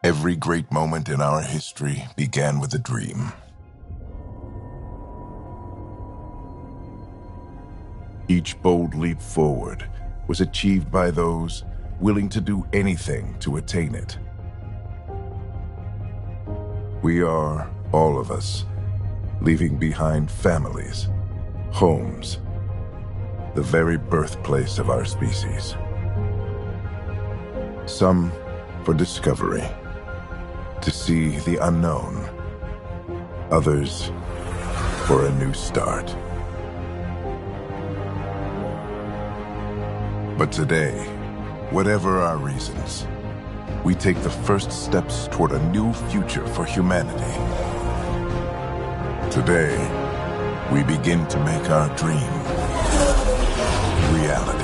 Every great moment in our history began with a dream. Each bold leap forward was achieved by those willing to do anything to attain it. We are, all of us, leaving behind families, homes, the very birthplace of our species. Some for discovery, to see the unknown. Others for a new start. But today, whatever our reasons, we take the first steps toward a new future for humanity. Today, we begin to make our dream reality.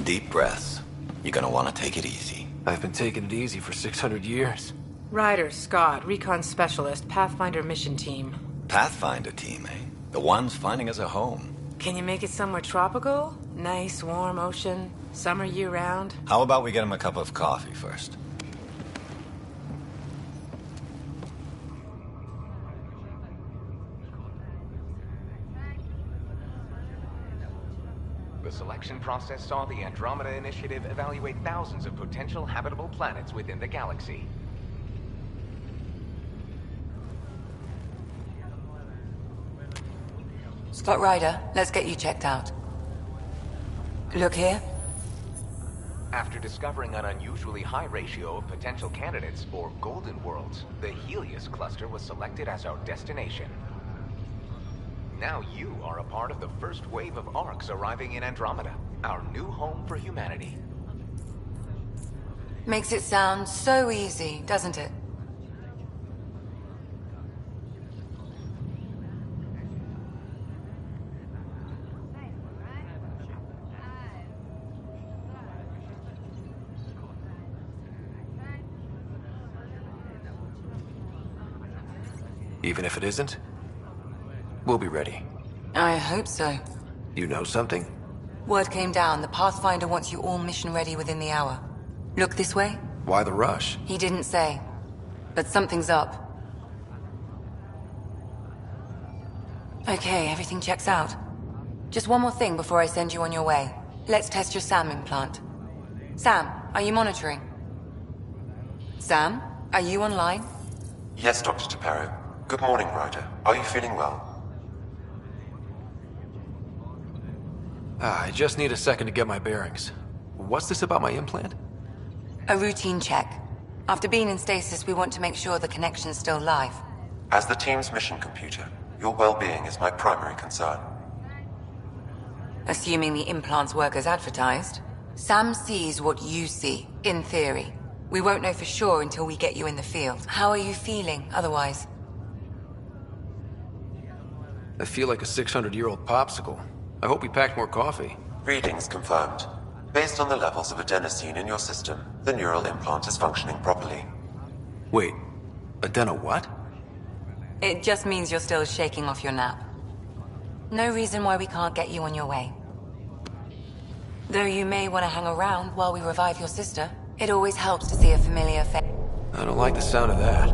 Deep breaths. You're gonna want to take it easy. I've been taking it easy for 600 years. Ryder, Scott, Recon Specialist, Pathfinder Mission Team. Pathfinder team, eh? The ones finding us a home. Can you make it somewhere tropical? Nice, warm ocean, summer year-round? How about we get him a cup of coffee first? The selection process saw the Andromeda Initiative evaluate thousands of potential habitable planets within the galaxy. Scott Ryder, let's get you checked out. Look here. After discovering an unusually high ratio of potential candidates for golden worlds, the Helios cluster was selected as our destination. Now you are a part of the first wave of arcs arriving in Andromeda, our new home for humanity. Makes it sound so easy, doesn't it? Even if it isn't, we'll be ready. I hope so. You know something? Word came down. The Pathfinder wants you all mission ready within the hour. Look this way? Why the rush? He didn't say. But something's up. Okay, everything checks out. Just one more thing before I send you on your way. Let's test your SAM implant. Sam, are you monitoring? Sam, are you online? Yes, Dr. Taparo. Good morning, Ryder. Are you feeling well? I just need a second to get my bearings. What's this about my implant? A routine check. After being in stasis, we want to make sure the connection's still live. As the team's mission computer, your well-being is my primary concern. Assuming the implants work as advertised. Sam sees what you see, in theory. We won't know for sure until we get you in the field. How are you feeling, otherwise? I feel like a 600-year-old popsicle. I hope we packed more coffee. Readings confirmed. Based on the levels of adenosine in your system, the neural implant is functioning properly. Wait, adeno what? It just means you're still shaking off your nap. No reason why we can't get you on your way. Though you may want to hang around while we revive your sister, it always helps to see a familiar face. I don't like the sound of that.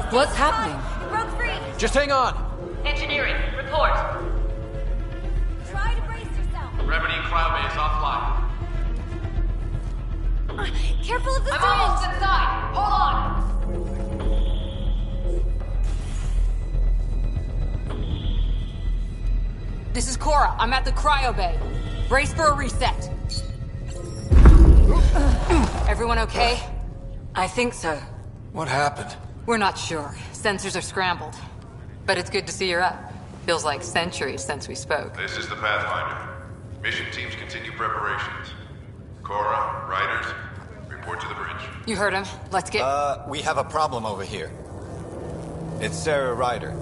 What's happening? It broke free. Just hang on! Engineering, report. Try to brace yourself. Remedy Cloudbase offline. Careful of the I'm syringe. almost inside. Hold on. This is Cora. I'm at the cryo bay. Brace for a reset. Everyone okay? I think so. What happened? We're not sure. Sensors are scrambled. But it's good to see you're up. Feels like centuries since we spoke. This is the Pathfinder. Mission teams continue preparations. Cora, Riders, report to the bridge. You heard him. Let's get... We have a problem over here. It's Sarah Ryder.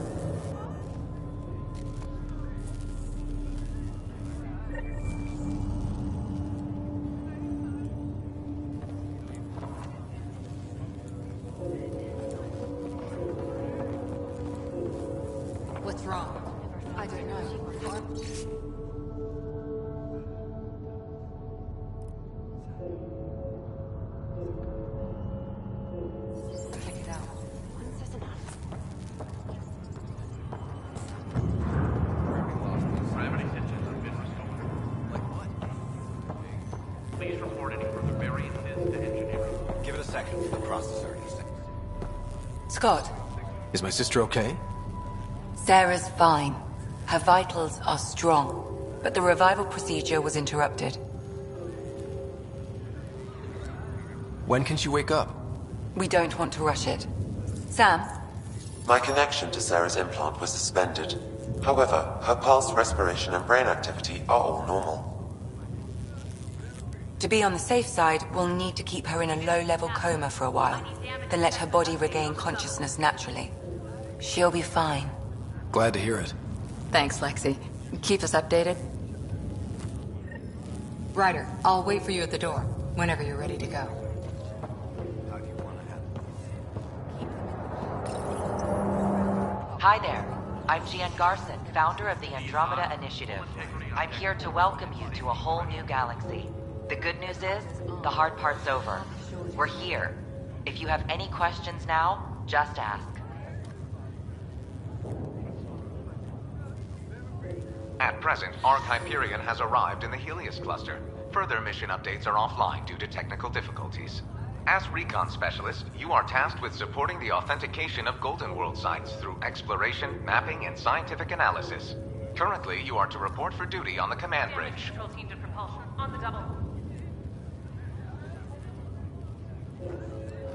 What's wrong? I don't know. Check it out. Gravity tensions have been restored. Like what? Please report any further variances to engineering. Give it a second. The processor is... Scott, Is my sister okay? Sarah's fine. Her vitals are strong. But the revival procedure was interrupted. When can she wake up? We don't want to rush it. Sam, My connection to Sarah's implant was suspended. However, her pulse, respiration, and brain activity are all normal. to be on the safe side, we'll need to keep her in a low-level coma for a while. Then let her body regain consciousness naturally. She'll be fine. Glad to hear it. Thanks, Lexi. Keep us updated. Ryder, I'll wait for you at the door, whenever you're ready to go. Hi there. I'm Jean Garson, founder of the Andromeda Initiative. I'm here to welcome you to a whole new galaxy. The good news is, the hard part's over. We're here. If you have any questions now, just ask. At present, Ark Hyperion has arrived in the Helios cluster. Further mission updates are offline due to technical difficulties. As recon specialist, you are tasked with supporting the authentication of Golden World sites through exploration, mapping, and scientific analysis. Currently, you are to report for duty on the command bridge. Control team to propulsion. On the double.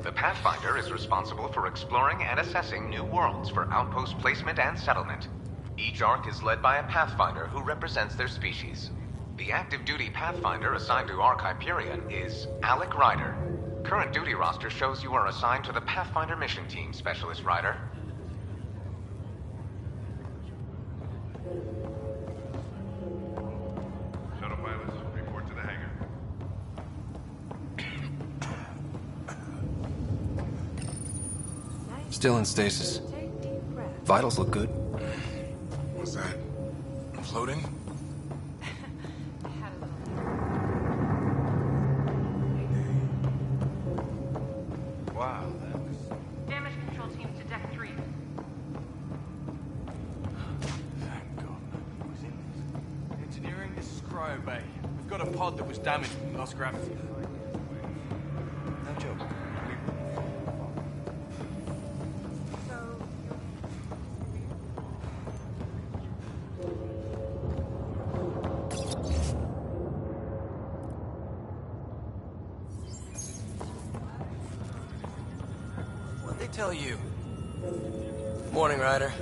The Pathfinder is responsible for exploring and assessing new worlds for outpost placement and settlement. Each Ark is led by a Pathfinder who represents their species. The active duty Pathfinder assigned to Ark Hyperion is Alec Ryder. Current duty roster shows you are assigned to the Pathfinder mission team, Specialist Ryder. Shuttle pilots, report to the hangar. Still in stasis. Vitals look good. What's that? Floating? Wow, that was... Damage control teams to deck 3. Thank God. Who's in this? Engineering, this is Cryo Bay. We've got a pod that was damaged and lost gravity. No joke. What'd they tell you? Morning, Ryder.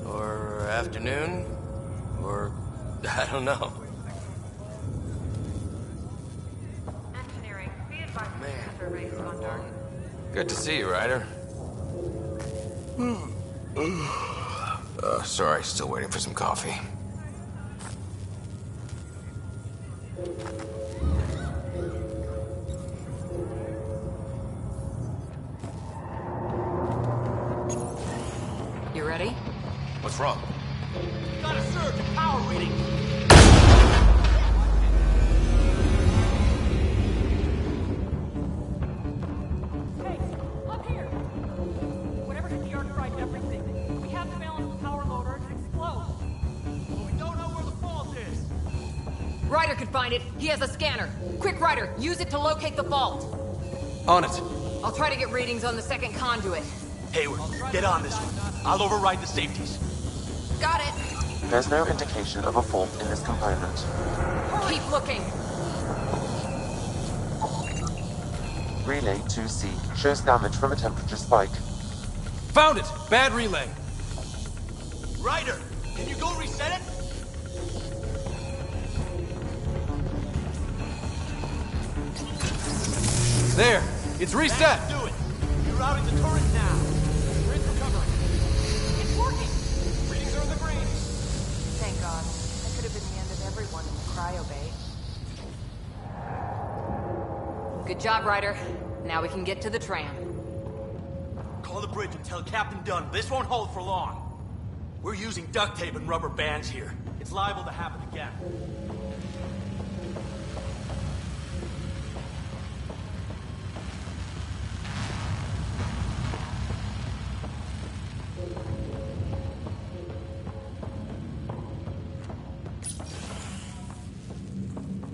Or afternoon. Or... I don't know. Engineering, be advised the sensor array has gone dark. Good to see you, Ryder. Sorry, still waiting for some coffee. You ready? What's wrong? Got a surge in power reading. Hey, up here! Whatever hit the Ark fried everything. We have to balance the power loader and explode. But we don't know where the fault is. Ryder could find it. He has a scanner. Quick, Ryder, use it to locate the fault. On it. I'll try to get readings on the second conduit. Hayward, get on this one. I'll override the safeties. Got it. There's no indication of a fault in this component. Keep looking. Relay 2C shows damage from a temperature spike. Found it! Bad relay. Ryder, can you go reset it? There! It's reset! Do it. You're routing the turret now. Grid's recovering. It's working! Readings are in the green. Thank God. That could have been the end of everyone in the cryo bay. Good job, Ryder. Now we can get to the tram. Call the bridge and tell Captain Dunn this won't hold for long. We're using duct tape and rubber bands here. It's liable to happen again.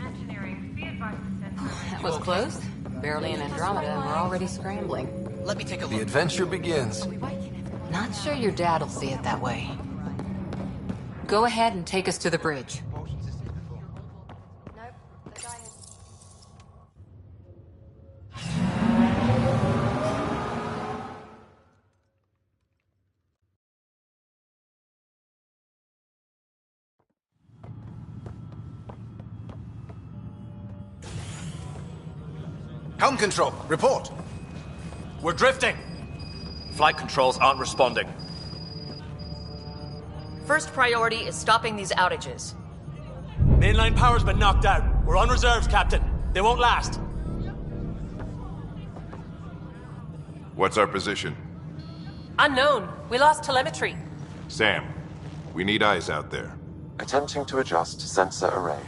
Engineering, be advised the sensor array. That was close. Barely in Andromeda, and we're already scrambling. Let me take a look. The adventure begins. Not sure your dad will see it that way. Go ahead and take us to the bridge. Nope, the guy had... Helm control, report. We're drifting. Flight controls aren't responding. First priority is stopping these outages. Mainline power's been knocked out. We're on reserves, Captain. They won't last. What's our position? Unknown. We lost telemetry. Sam, we need eyes out there. Attempting to adjust sensor array.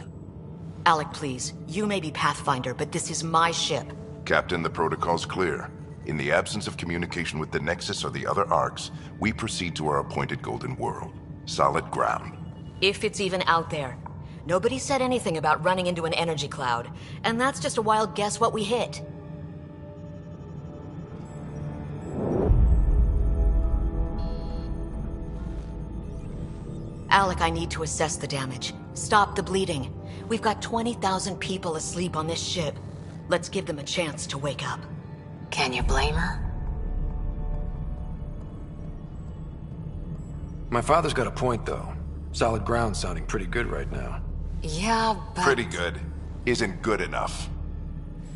Alec, please. You may be Pathfinder, but this is my ship. Captain, the protocol's clear. In the absence of communication with the Nexus or the other Arks, we proceed to our appointed Golden World. Solid ground. If it's even out there. Nobody said anything about running into an energy cloud, and that's just a wild guess what we hit. Alec, I need to assess the damage. Stop the bleeding. We've got 20,000 people asleep on this ship. Let's give them a chance to wake up. Can you blame her? My father's got a point, though. Solid ground sounding pretty good right now. Yeah, but... Pretty good. Isn't good enough.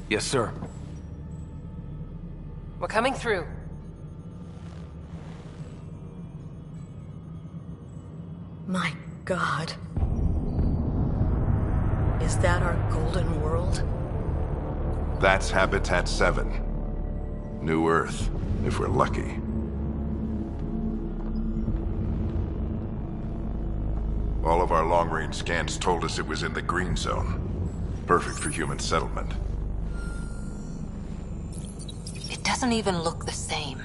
Yes, sir. We're coming through. My God. Is that our golden world? That's Habitat 7. New Earth, if we're lucky. All of our long-range scans told us it was in the green zone. Perfect for human settlement. It doesn't even look the same.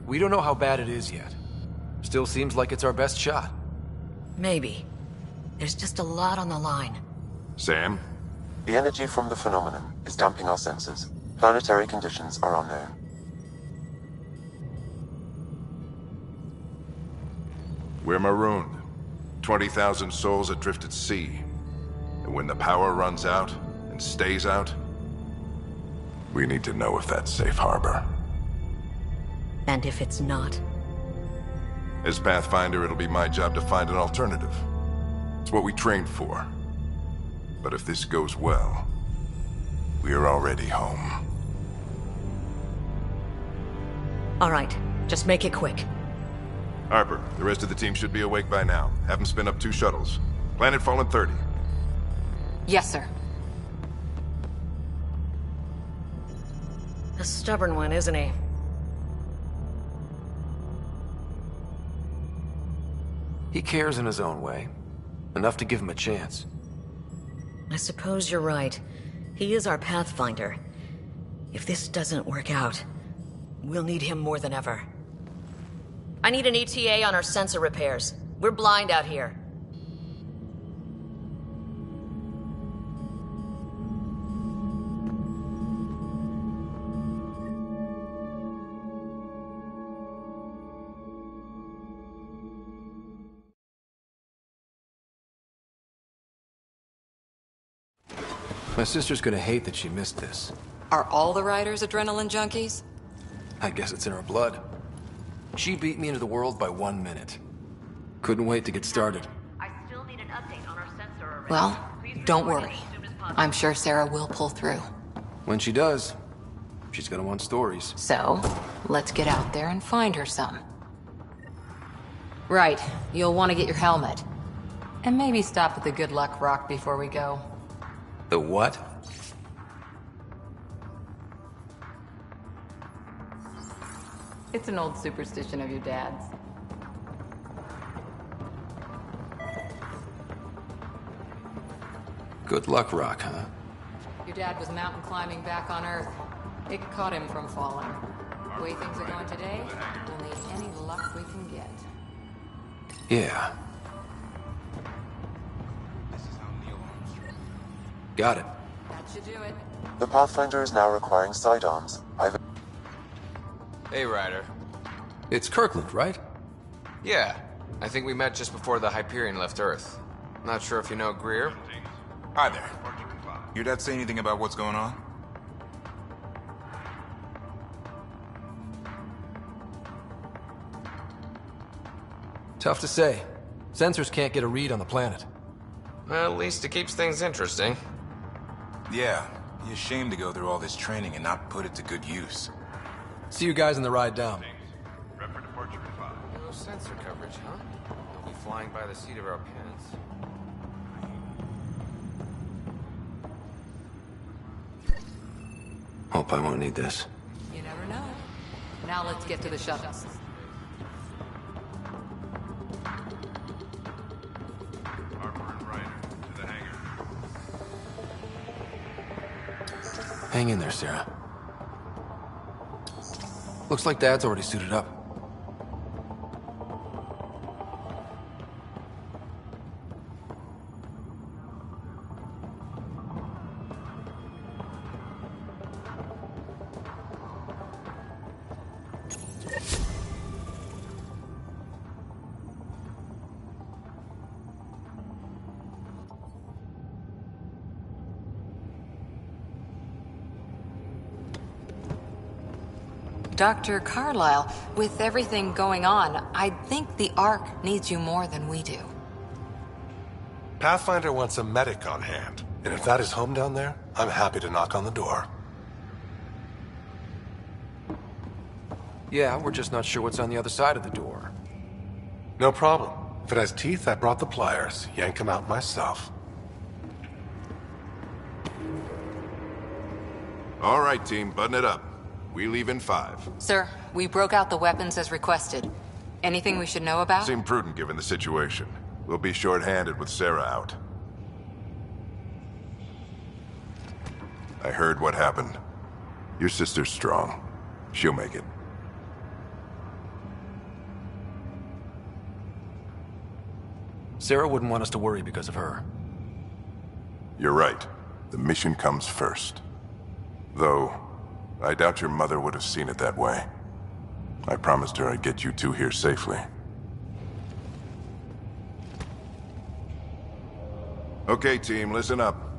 We don't know how bad it is yet. Still seems like it's our best shot. Maybe. There's just a lot on the line. Sam? The energy from the phenomenon is damping our senses. Planetary conditions are unknown. We're marooned. 20,000 souls adrift at sea. And when the power runs out, and stays out, we need to know if that's safe harbor. And if it's not? As Pathfinder, it'll be my job to find an alternative. It's what we trained for. But if this goes well, we're already home. All right, just make it quick. Harper, the rest of the team should be awake by now. Have them spin up 2 shuttles. Planet Fallen 30. Yes, sir. A stubborn one, isn't he? He cares in his own way. Enough to give him a chance. I suppose you're right. He is our Pathfinder. If this doesn't work out, we'll need him more than ever. I need an ETA on our sensor repairs. We're blind out here. My sister's gonna hate that she missed this. Are all the riders adrenaline junkies? I guess it's in her blood. She beat me into the world by 1 minute. Couldn't wait to get started. I still need an update on our sensor array. Well, don't worry. I'm sure Sarah will pull through. When she does, she's gonna want stories. So, let's get out there and find her some. Right, you'll want to get your helmet. And maybe stop at the Good Luck Rock before we go. The what? It's an old superstition of your dad's. Good luck, Rock, huh? Your dad was mountain climbing back on Earth. It caught him from falling. The way things are going today, we'll need any luck we can get. Yeah. Got it. That should do it. The Pathfinder is now requiring sidearms. Hey, Ryder. It's Kirkland, right? Yeah. I think we met just before the Hyperion left Earth. Not sure if you know Greer. Hi there. Your dad say anything about what's going on? Tough to say. Sensors can't get a read on the planet. Well, at least it keeps things interesting. Yeah. Be ashamed to go through all this training and not put it to good use. See you guys on the ride down. No sensor coverage, huh? We'll be flying by the seat of our pants. Hope I won't need this. You never know. Now let's get to the shuttles. Hang in there, Sarah. Looks like Dad's already suited up. Dr. Carlyle, with everything going on, I think the Ark needs you more than we do. Pathfinder wants a medic on hand, and if that is home down there, I'm happy to knock on the door. Yeah, we're just not sure what's on the other side of the door. No problem. If it has teeth, I brought the pliers. Yank them out myself. All right, team, button it up. We leave in 5. Sir, we broke out the weapons as requested. Anything we should know about? Seem prudent given the situation. We'll be short-handed with Sarah out. I heard what happened. Your sister's strong. She'll make it. Sarah wouldn't want us to worry because of her. You're right. The mission comes first. Though, I doubt your mother would have seen it that way. I promised her I'd get you two here safely. Okay, team, listen up.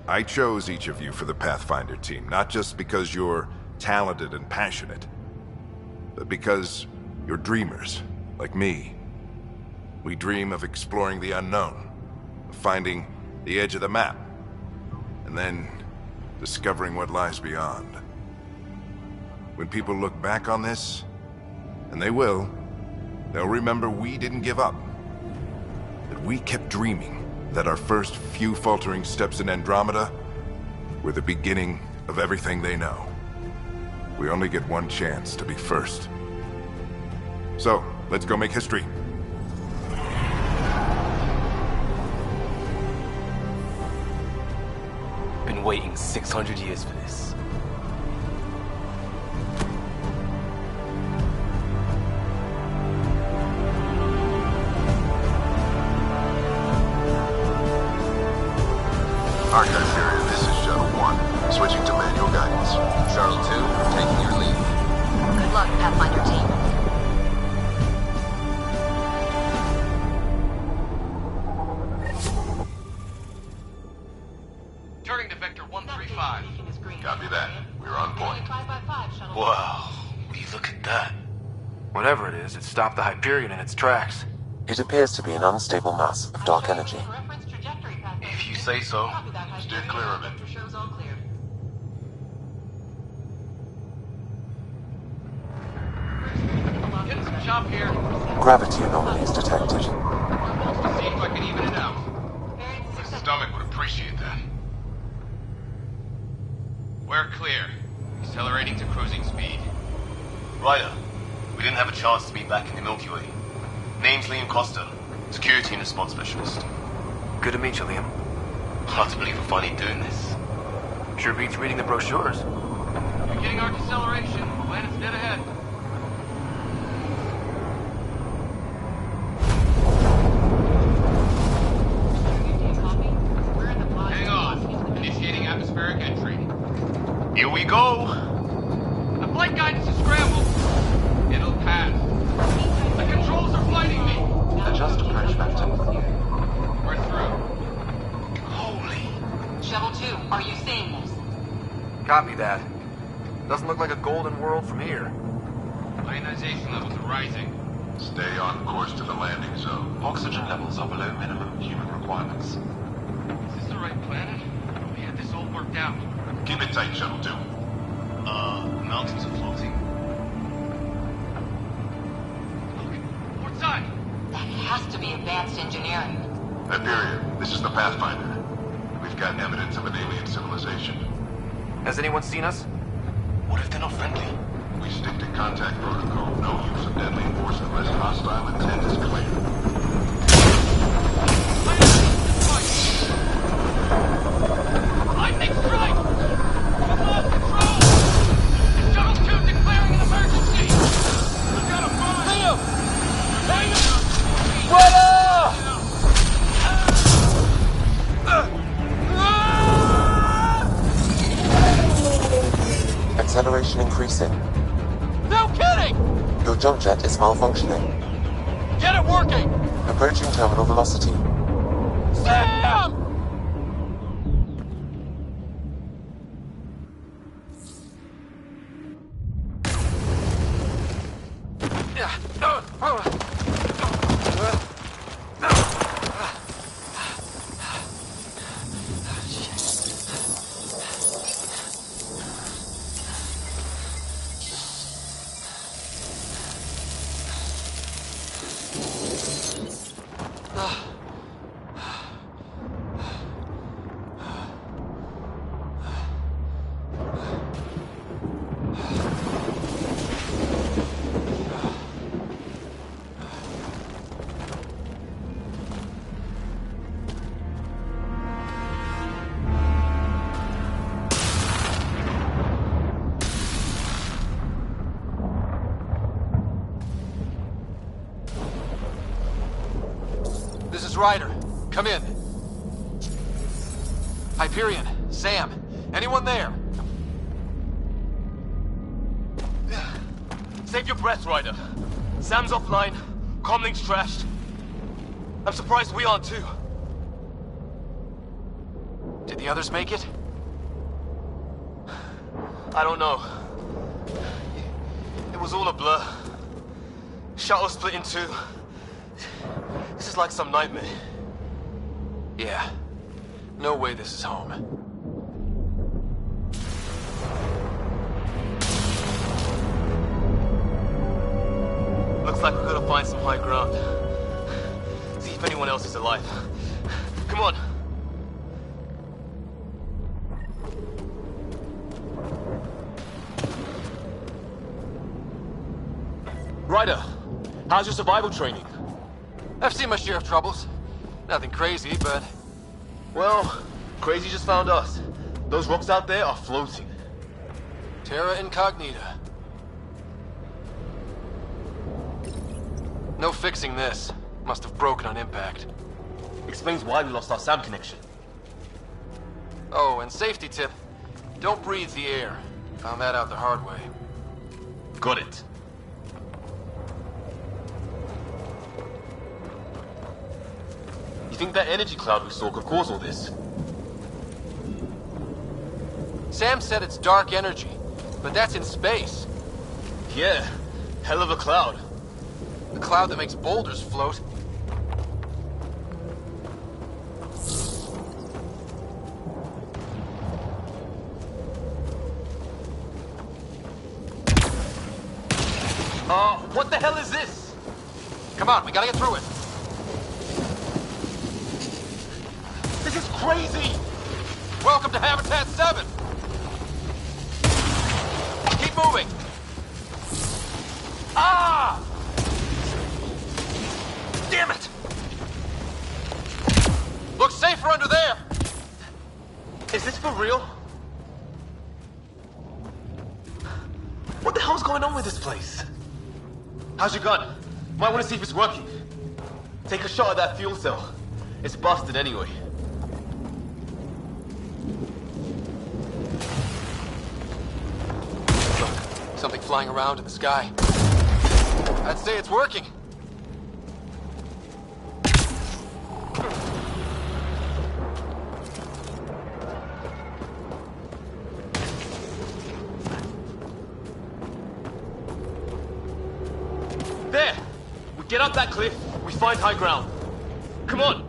I chose each of you for the Pathfinder team, not just because you're talented and passionate, but because you're dreamers, like me. We dream of exploring the unknown, of finding the edge of the map, and then discovering what lies beyond. When people look back on this, and they will, they'll remember we didn't give up. That we kept dreaming, that our first few faltering steps in Andromeda were the beginning of everything they know. We only get one chance to be first. So, let's go make history. Been waiting 600 years for this. Archive area, this is Shuttle 1. Switching to manual guidance. Shuttle 2, taking your lead. Good luck, Pathfinder team. Turning to Vector 135. Copy that. We're on point. Wow, look at that. Whatever it is, it stopped the Hyperion in its tracks. It appears to be an unstable mass of dark energy. If you say so. Steer clear of it. Getting some chop here. Gravity anomalies detected. See if I can even it out. The stomach would appreciate that. We're clear. Accelerating to cruising speed. Ryder, we didn't have a chance to meet back in the Milky Way. Name's Liam Costa, Security and Response Specialist. Good to meet you, Liam. Hard to believe we're finally doing this. Sure beats reading the brochures. Beginning our deceleration. Planet's dead ahead. Hang on. Initiating atmospheric entry. Here we go! The flight guidance is scrambled. It'll pass. The controls are fighting me. Adjust approach vector. We're through. Shuttle 2, are you seeing this? Copy that. Doesn't look like a golden world from here. Ionization levels are rising. Stay on course to the landing zone. Oxygen levels are below minimum human requirements. Is this the right planet? We had this all worked out. Keep it tight, Shuttle 2. Mountains are floating. Look, port side. That has to be advanced engineering. Hyperion, this is the Pathfinder. We've got evidence of an alien civilization. Has anyone seen us? What if they're not friendly? We stick to contact protocol. No use of deadly force unless hostile intent is clear. Lightning strike! We've lost control! Shuttle 2 declaring an emergency! We've got a bomb! Liam! Hang on! Right Acceleration increasing. No kidding! Your jump jet is malfunctioning. Get it working! Approaching terminal velocity. Sam! Ryder. Come in. Hyperion, Sam, anyone there? Save your breath, Ryder. Sam's offline. Comlink's trashed. I'm surprised we aren't too. Did the others make it? I don't know. It was all a blur. Shuttle split in two. This is like some nightmare. Yeah. No way this is home. Looks like we've got to find some high ground. See if anyone else is alive. Come on. Ryder, how's your survival training? I've seen my share of troubles. Nothing crazy, but... Well, crazy just found us. Those rocks out there are floating. Terra Incognita. No fixing this. Must have broken on impact. Explains why we lost our sound connection. Oh, and safety tip. Don't breathe the air. Found that out the hard way. Got it. You think that energy cloud we saw could cause all this? Sam said it's dark energy, but that's in space. Yeah, hell of a cloud. The cloud that makes boulders float. What the hell is this? Come on, we gotta get through it. This is crazy! Welcome to Habitat 7! Keep moving! Ah! Damn it! Looks safer under there! Is this for real? What the hell's going on with this place? How's your gun? Might want to see if it's working. Take a shot at that fuel cell. It's busted anyway. Look, something flying around in the sky. I'd say it's working. There! We get up that cliff, we find high ground. Come on!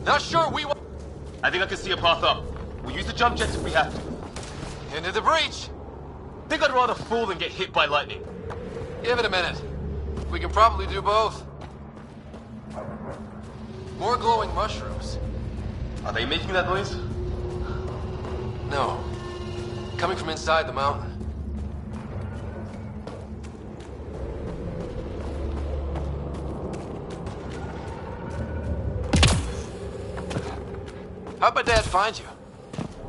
Not sure we want... I think I can see a path up. We'll use the jump jets if we have to. Into the breach! Think I'd rather fall than get hit by lightning. Give it a minute. We can probably do both. More glowing mushrooms. Are they making that noise? No. Coming from inside the mountain. How'd my dad find you?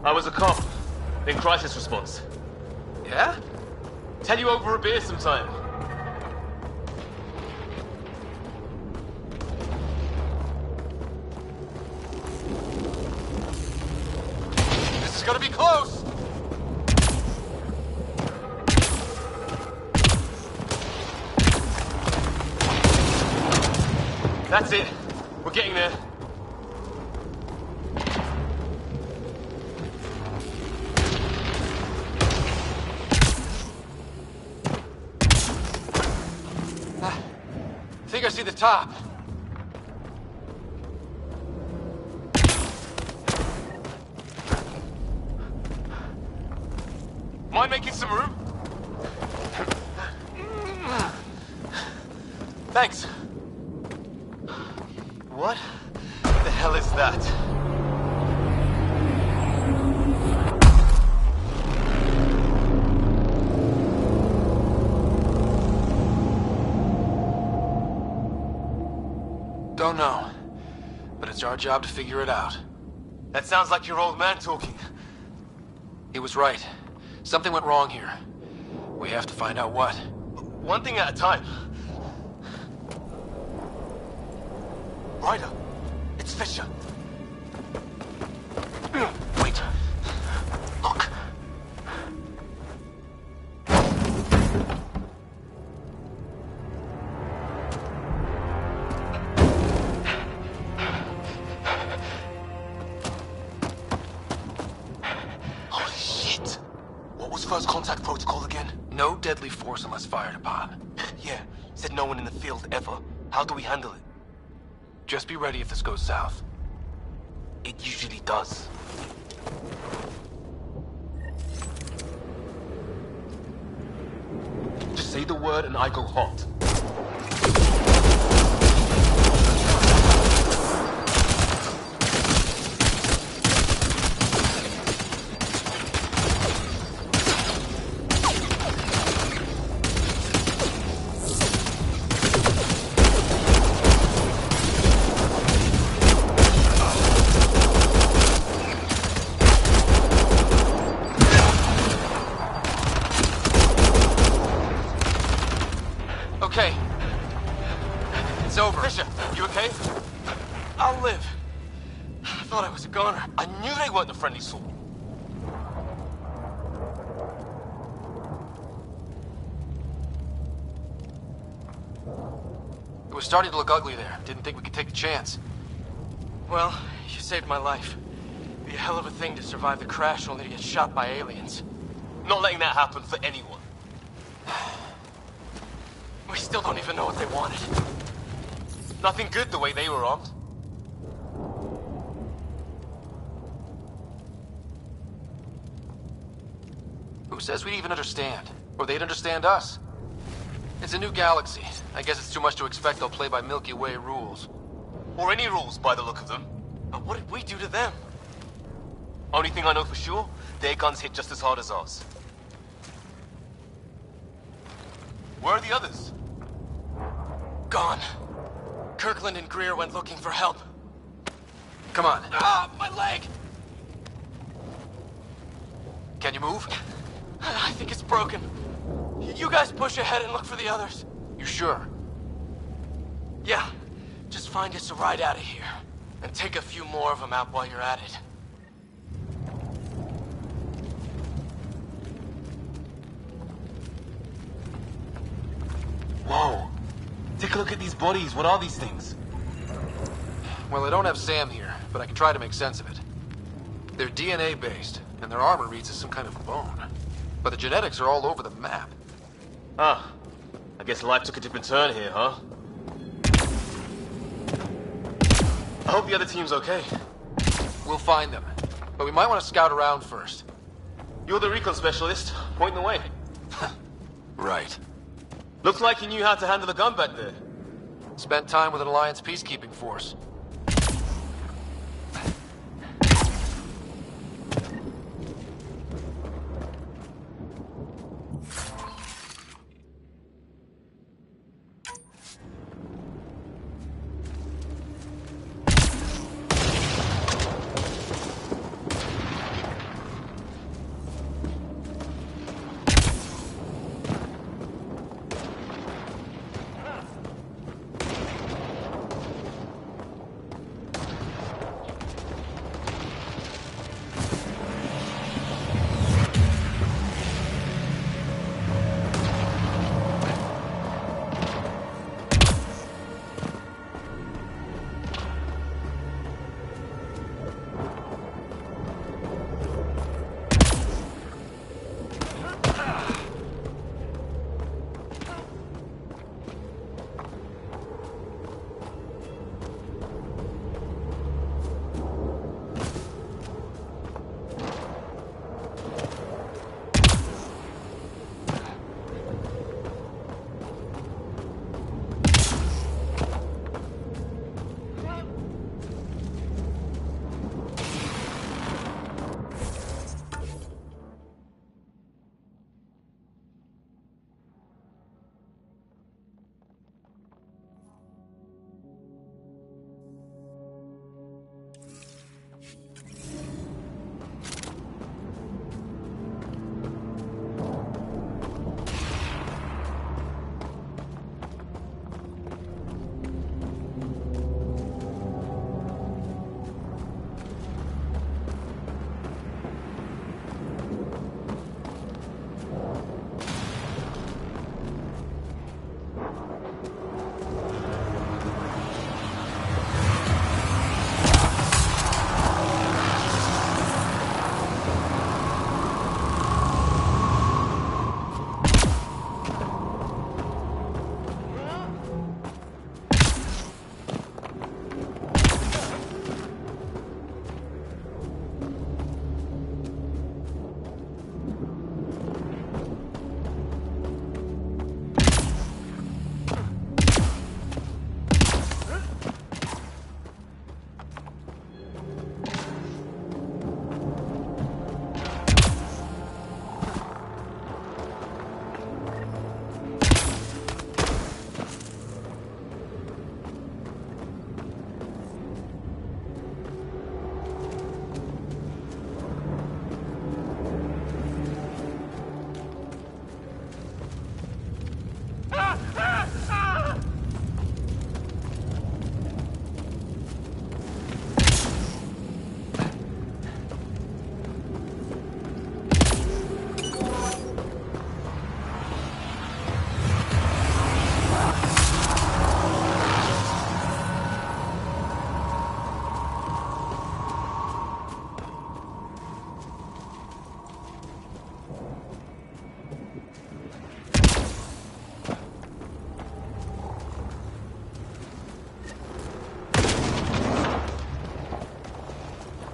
I was a cop. In crisis response. Yeah? Tell you over a beer sometime. This is gonna be close! That's it. We're getting there. I think I see the top. Mind making some room? Thanks. What the hell is that? Don't know. But it's our job to figure it out. That sounds like your old man talking. He was right. Something went wrong here. We have to find out what. One thing at a time. Ryder, It's Fisher. Wait. Look. Holy shit. What was first contact protocol again? No deadly force unless fired upon. Yeah, said no one in the field ever. How do we handle it? Just be ready if this goes south. It usually does. Just say the word and I go hot. Okay. It's over. Fisher, you okay? I'll live. I thought I was a goner. I knew they weren't the friendly sort. It was starting to look ugly there. Didn't think we could take the chance. Well, you saved my life. It'd be a hell of a thing to survive the crash only to get shot by aliens. Not letting that happen for anyone. We still don't even know what they wanted. Nothing good the way they were armed. Who says we'd even understand? Or they'd understand us? It's a new galaxy. I guess it's too much to expect they'll play by Milky Way rules. Or any rules by the look of them. But what did we do to them? Only thing I know for sure, their guns hit just as hard as ours. Where are the others? Gone. Kirkland and Greer went looking for help. Come on. Ah, my leg! Can you move? I think it's broken. You guys push ahead and look for the others. You sure? Yeah. Just find us a ride out of here. And take a few more of them out while you're at it. Whoa. Take a look at these bodies. What are these things? Well, I don't have Sam here, but I can try to make sense of it. They're DNA-based, and their armor reads as some kind of bone. But the genetics are all over the map. Ah. I guess life took a different turn here, huh? I hope the other team's okay. We'll find them. But we might want to scout around first. You're the recon specialist. Point the way. Right. Looks like you knew how to handle a gun back there. Spent time with an Alliance peacekeeping force.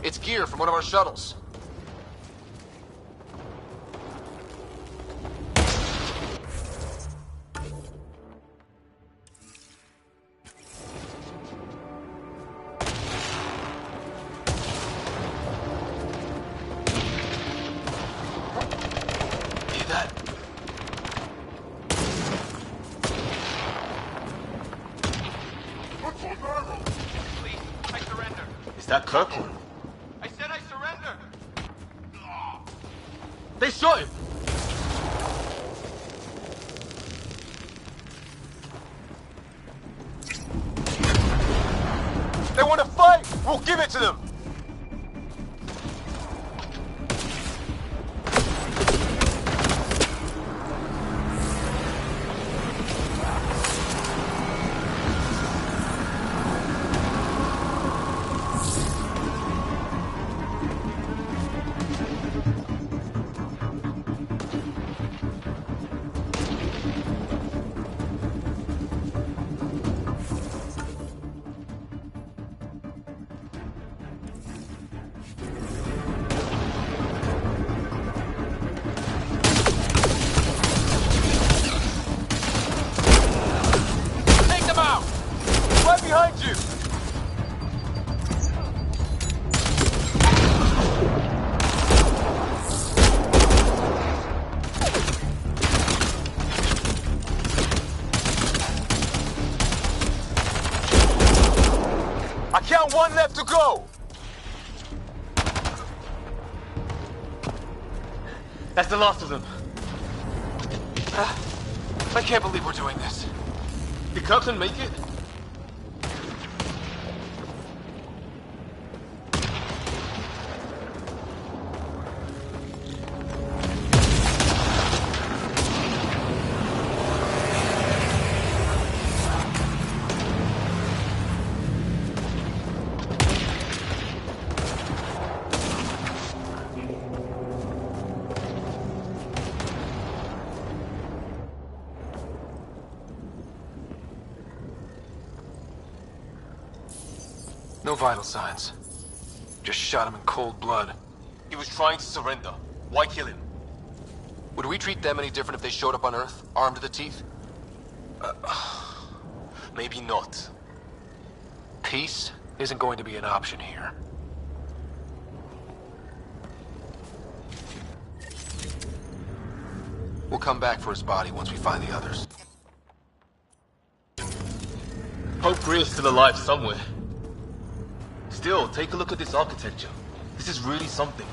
It's gear from one of our shuttles. That Kirkland? I said I surrender! They shot him! They want to fight! We'll give it to them! Behind you! I count one left to go! That's the last of them. I can't believe we're doing this. Did Kirkland make it? No vital signs. Just shot him in cold blood. He was trying to surrender. Why kill him? Would we treat them any different if they showed up on Earth, armed to the teeth? Maybe not. Peace isn't going to be an option here. We'll come back for his body once we find the others. Hope Greer's still alive somewhere. Still, take a look at this architecture. This is really something.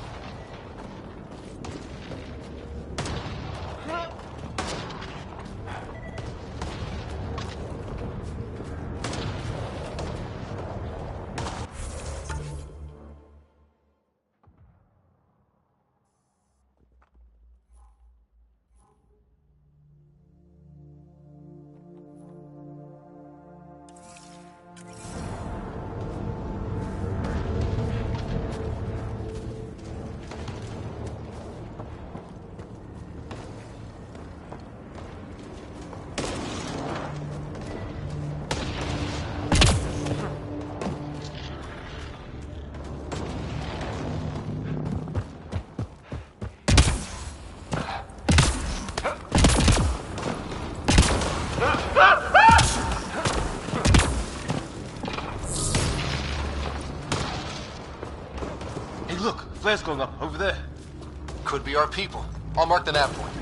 Flares going up, over there. Could be our people. I'll mark the nav point.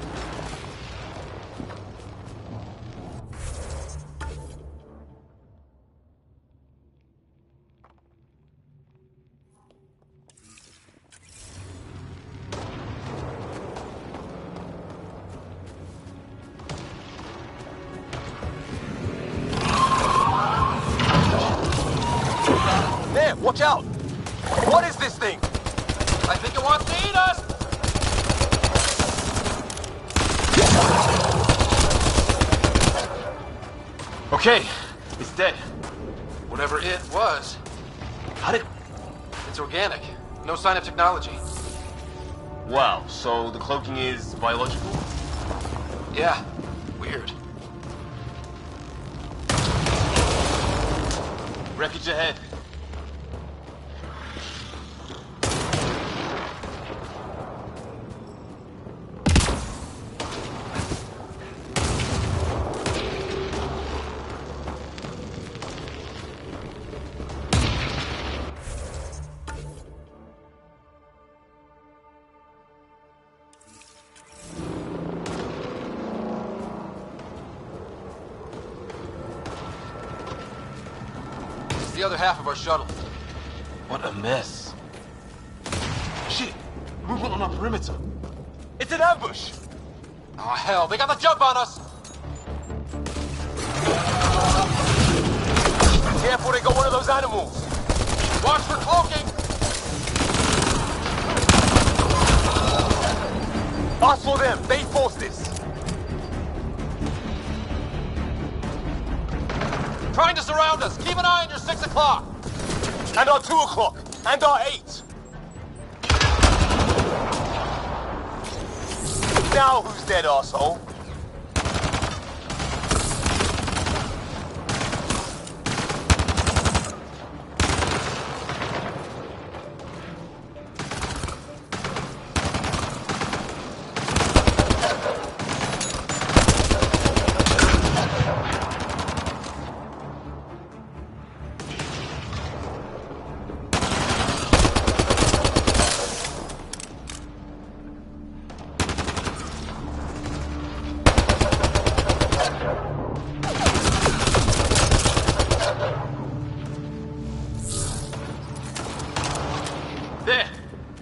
There, watch out! What is this thing? I think it wants to eat us! Okay, it's dead. Whatever it was. How did... It's organic. No sign of technology. Wow, so the cloaking is biological? Yeah, weird. Wreckage ahead. the other half of our shuttle. What a mess. Shit! Movement on our perimeter. It's an ambush! Oh, hell, they got the jump on us! Careful, they got one of those animals. Watch for cloaking! Us for them, they forced this. Trying to surround us. Keep an eye on your 6 o'clock. And our 2 o'clock. And our 8. Now who's dead, arsehole? There!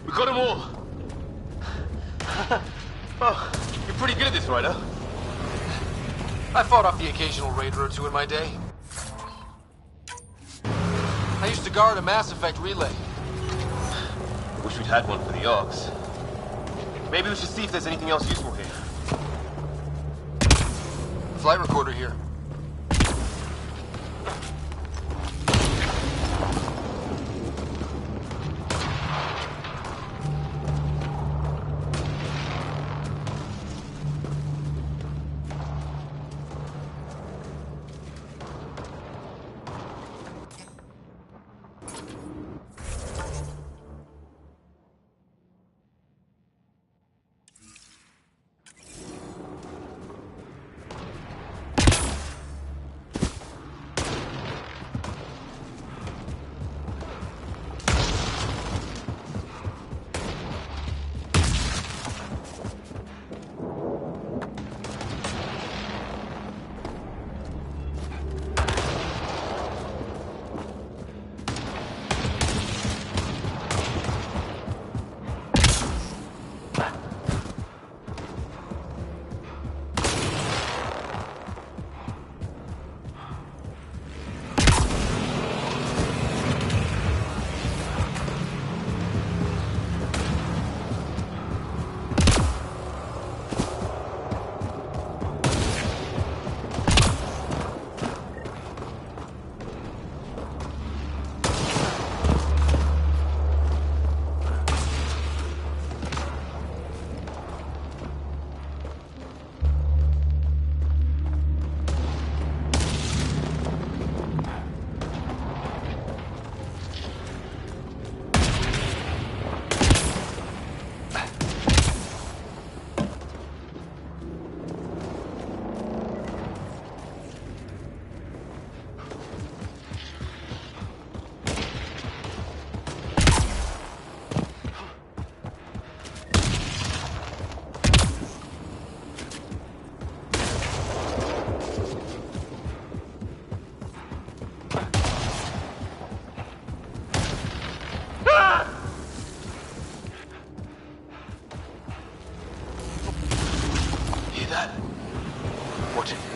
We got them all! Oh, you're pretty good at this, Ryder. I fought off the occasional raider or two in my day. I used to guard a Mass Effect relay. Wish we'd had one for the Arks. Maybe we should see if there's anything else useful here. Flight recorder here.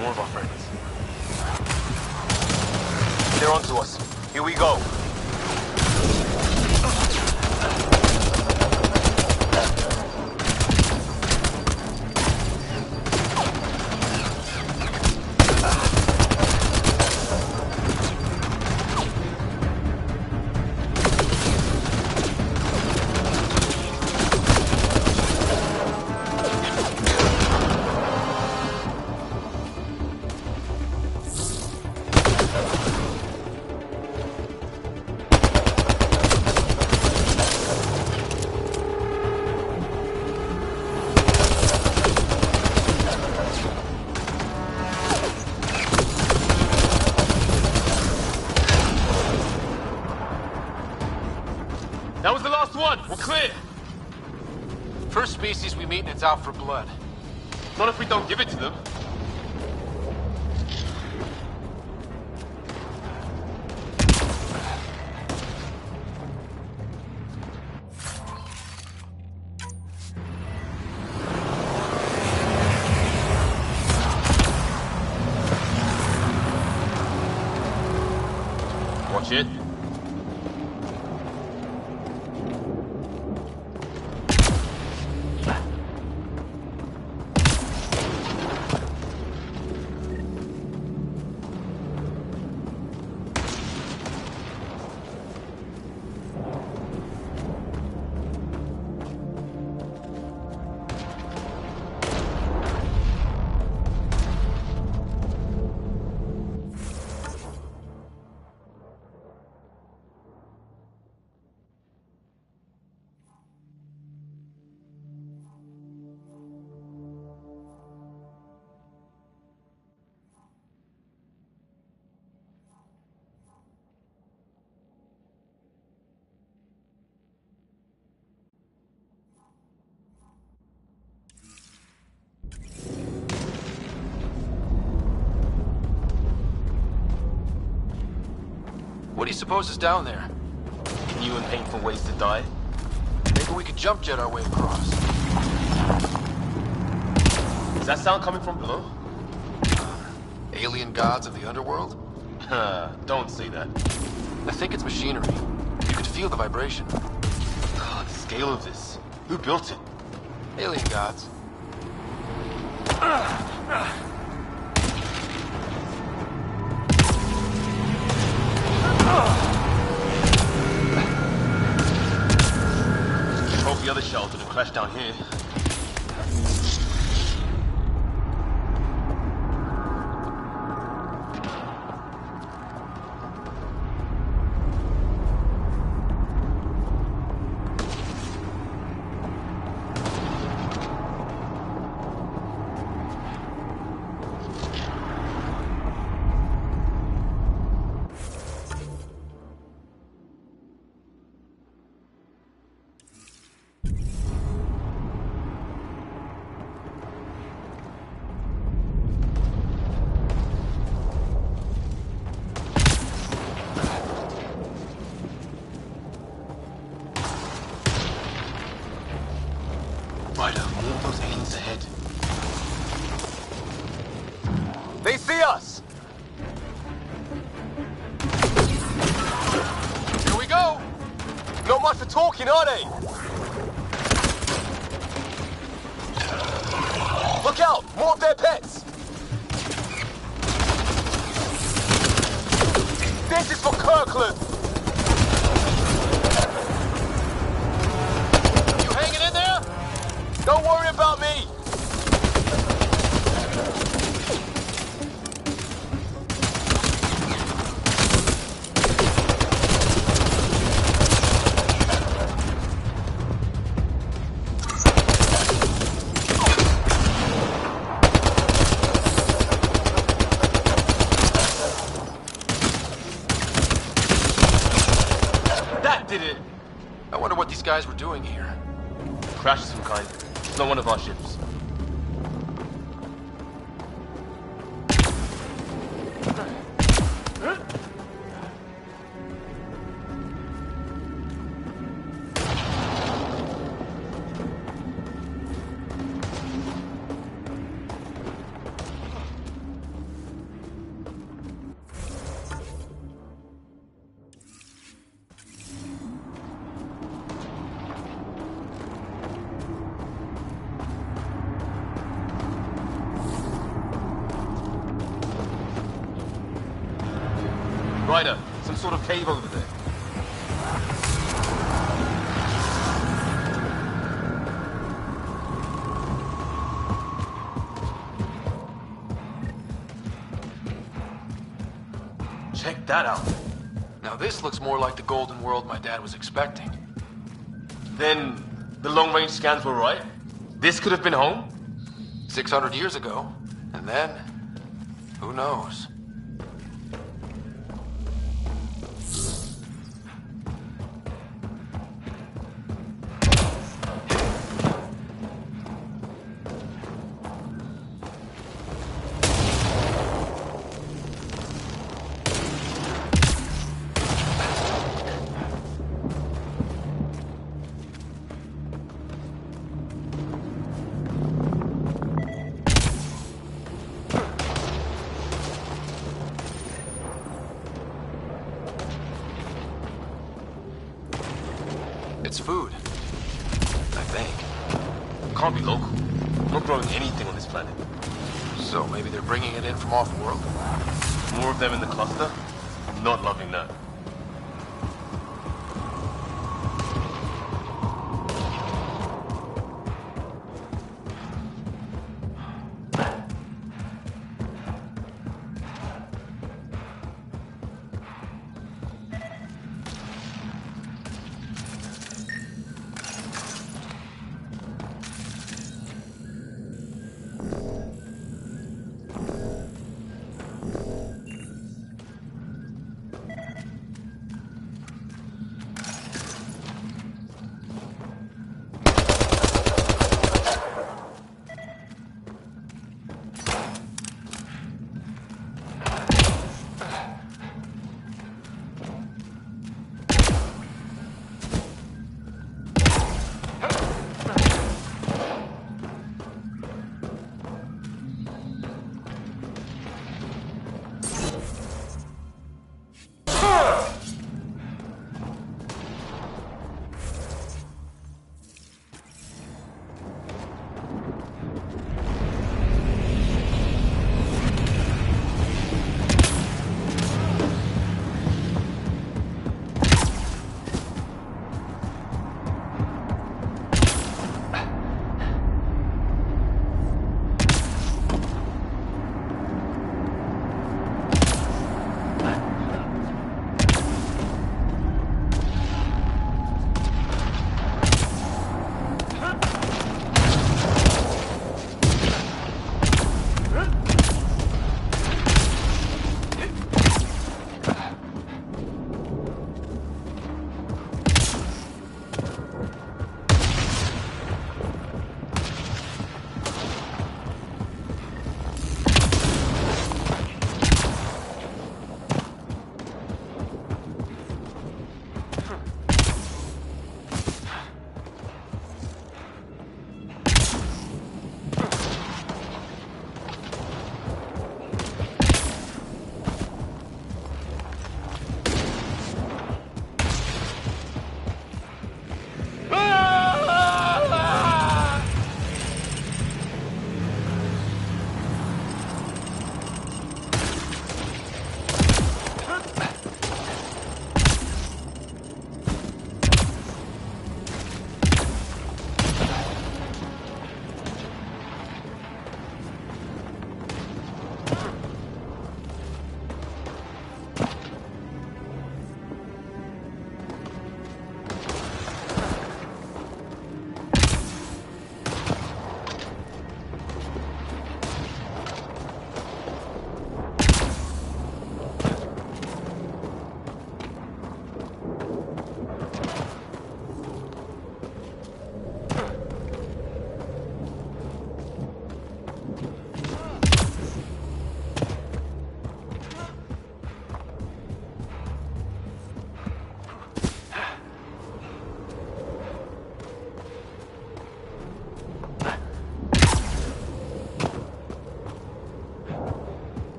More of our friends. They're onto us. Here we go. That was the last one. We're clear. First species we meet and it's out for blood. Not if we don't give it to them. Watch it. What do you suppose is down there? New and painful ways to die. Maybe we could jump jet our way across. Is that sound coming from below? Alien gods of the underworld? Don't say that. I think it's machinery. You could feel the vibration. The scale of this. Who built it? Alien gods. Hope the other shell didn't crash down here. They see us! Here we go! Not much for talking, are they? Look out! More of their pets! This is for Kirkland! You hanging in there? Don't worry about me! Did it? I wonder what these guys were doing here. Crash of some kind. It's not one of our ships. Ryder, some sort of cave over there. Check that out. Now this looks more like the golden world my dad was expecting. Then the long-range scans were right? This could have been home? 600 years ago. And then, who knows? It's food. I think. Can't be local. Not growing anything on this planet. So maybe they're bringing it in from off-world? More of them in the cluster? I'm not loving that.